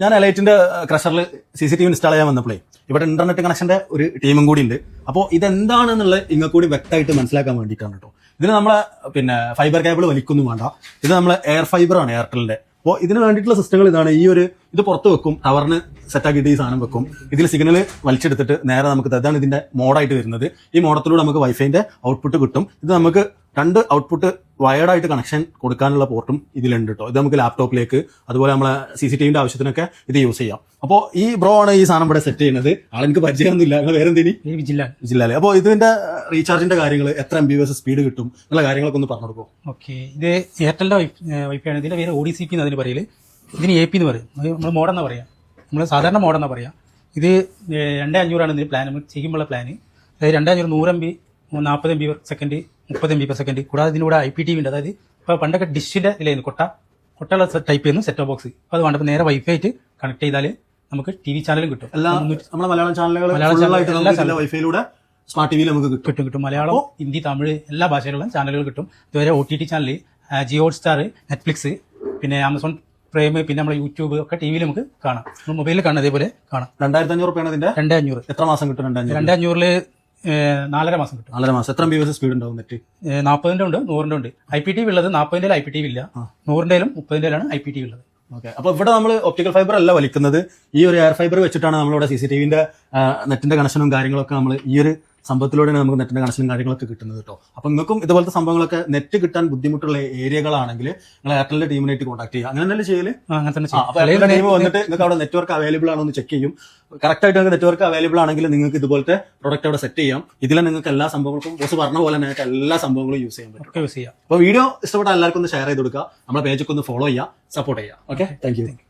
ഞാൻ എലൈറ്റിന്റെ ക്രഷറിൽ CCTV install ചെയ്യാൻ വന്നപ്പോഴേ ഇവിടെ ഇന്റർനെറ്റ് കണക്ഷന്റെ ഒരു ടീമും കൂടി ഉണ്ട്. അപ്പോൾ ഇതെന്താണെന്നുള്ളത് ഇങ്ങ കൂടി വ്യക്തമായിട്ട് മനസ്സിലാക്കാൻ വേണ്ടിയിട്ടാണ് കേട്ടോ. ഇതിന് നമ്മളെ ഫൈബർ കേബിൾ വലിക്കൊന്നും വേണ്ട. ഇത് നമ്മളെ എയർ ഫൈബർ ആണ് എയർടെലിന്റെ. അപ്പോൾ ഇതിന് വേണ്ടിയിട്ടുള്ള സിസ്റ്റങ്ങൾ ഇതാണ്. ഇത് പുറത്ത് വെക്കും, ടവറിന് സെറ്റാക്കിയിട്ട് ഈ സാധനം വെക്കും. ഇതിൽ സിഗ്നൽ വലിച്ചെടുത്തിട്ട് നേരെ നമുക്ക് ഇതാണ് ഇതിന്റെ മോഡായിട്ട് വരുന്നത്. ഈ മോഡത്തിലൂടെ നമുക്ക് വൈഫൈന്റെ ഔട്ട്പുട്ട് കിട്ടും. ഇത് നമുക്ക് 2 ഔട്ട്പുട്ട് വയർഡായിട്ട് കണക്ഷൻ കൊടുക്കാനുള്ള പോർട്ടും ഇതിലുണ്ട് കേട്ടോ. ഇത് നമുക്ക് ലാപ്ടോപ്പിലേക്ക് അതുപോലെ നമ്മളെ CCTVന്റെ ആവശ്യത്തിനൊക്കെ ഇത് യൂസ് ചെയ്യാം. അപ്പോൾ ഈ ബ്രോ ആണ് ഈ സാധനം ഇവിടെ സെറ്റ് ചെയ്യുന്നത്. ആളെനിക്ക് പരിചയമൊന്നുമില്ല. വേറെ എന്തെങ്കിലും വിജില്ലാല്. അപ്പോൾ ഇതിന്റെ റീചാർജിന്റെ കാര്യങ്ങൾ എത്ര MB സ്പീഡ് കിട്ടും എന്നുള്ള കാര്യങ്ങളൊക്കെ ഒന്ന് പറഞ്ഞു കൊടുക്കും. ഓക്കെ, ഇത് എയർടെലിന്റെ വൈഫൈ ആണ്. ഇതിന്റെ പേര് ODCP എന്നതിന് പറയല്. ഇതിന് AP എന്ന് പറയും. നമ്മൾ മോഡെന്നാ പറയാം. നമ്മൾ സാധാരണ മോഡെന്നാ പറയാം. ഇത് 2500 ഇതിന് പ്ലാൻ. നമ്മൾ ചെയ്യുമ്പോഴുള്ള പ്ലാന് അതായത് 2500 100 MB 40 MB per second 30 MB per second. കൂടാതെ ഇതിലൂടെ IPTV ഉണ്ട്. അതായത് ഇപ്പോൾ പണ്ടൊക്കെ ഡിഷിന്റെ ഇതിലായിരുന്നു കൊട്ടയുള്ള ടൈപ്പ് ചെയ്യുന്നു സെറ്റ് ബോക്സ്. അപ്പോൾ അത് വേണ്ടപ്പോൾ നേരെ വൈഫൈ ആയിട്ട് കണക്ട് ചെയ്താൽ നമുക്ക് TV ചാനലും കിട്ടും. നമ്മുടെ മലയാളം ചാനലുകൾ വൈഫൈയിലൂടെ സ്മാർട്ട് ടിവിയിൽ നമുക്ക് കിട്ടും. മലയാളം, ഹിന്ദി, തമിഴ് എല്ലാ ഭാഷയിലുള്ള ചാനലുകൾ കിട്ടും. ഇതുവരെ OTT channel, Jio Hotstar, Netflix, പിന്നെ ആമസോൺ പ്രൈം, പിന്നെ നമ്മുടെ യൂട്യൂബ് ഒക്കെ TV നമുക്ക് കാണാം. നമ്മൾ മൊബൈലിൽ കാണാം. അതേപോലെ കാണാം. 2500 ഇതിന്റെ 2500. എത്ര മാസം കിട്ടും? 2500 4.5 മാസം കിട്ടും. 4.5 മാസം. എത്ര MB സ്പീഡ് ഉണ്ടാവും നെറ്റ്? 40ന്റെ ഉണ്ട്, 100ന്റെ ഉണ്ട്. IPTV ഉള്ളത് 40ന്റെ IPTV ഇല്ല, 100ന്റെയിലും 30ന്റെയിലാണ് IPTV ഉള്ളത്. ഓക്കെ, അപ്പൊ ഇവിടെ നമ്മൾ ഒപ്റ്റിക്കൽ ഫൈബർ അല്ല വലിക്കുന്നത്. ഈ ഒരു എയർ ഫൈബർ വെച്ചിട്ടാണ് നമ്മളിവിടെ CCTVന്റെ നെറ്റിന്റെ കണക്ഷനും കാര്യങ്ങളൊക്കെ നമ്മൾ ഈ ഒരു സംഭവത്തിലൂടെയാണ് നമുക്ക് നെറ്റിന്റെ കണക്ഷനും കാര്യങ്ങളൊക്കെ കിട്ടുന്നത് കേട്ടോ. അപ്പൊ നിങ്ങൾക്കും ഇതുപോലത്തെ സംഭവങ്ങളൊക്കെ നെറ്റ് കിട്ടാൻ ബുദ്ധിമുട്ടുള്ള ഏരിയകളാണെങ്കിൽ നിങ്ങൾ എയർടെലിന്റെ ടീമിനായിട്ട് കോൺടാക്ട് ചെയ്യുക. അങ്ങനെ തന്നെ ചെയ്യല്. എയർടെലിന്റെ ടീം വന്നിട്ട് നിങ്ങൾക്ക് അവിടെ നെറ്റ്വർക്ക് അവൈലബിൾ ആണോ എന്ന് ചെക്ക് ചെയ്യും. കറക്റ്റ് ആയിട്ട് നിങ്ങൾക്ക് നെറ്റ്വർക്ക് അവൈലബിൾ ആണെങ്കിൽ നിങ്ങൾക്ക് ഇതുപോലത്തെ പ്രോഡക്റ്റ് അവിടെ സെറ്റ് ചെയ്യാം. ഇതിലെ നിങ്ങൾക്ക് എല്ലാ സംഭവങ്ങൾക്കും ബോസ് പറഞ്ഞ പോലെ തന്നെ എല്ലാ സംഭവങ്ങളും യൂസ് ചെയ്യാൻ പറ്റും. അപ്പോൾ വീഡിയോ ഇഷ്ടപ്പെട്ട എല്ലാവർക്കും ഒന്ന് ഷെയർ ചെയ്ത് കൊടുക്കുക. നമ്മുടെ പേജൊക്കെ ഒന്ന് ഫോളോ ചെയ്യുക, സപ്പോർട്ട് ചെയ്യുക. Okay, thank you.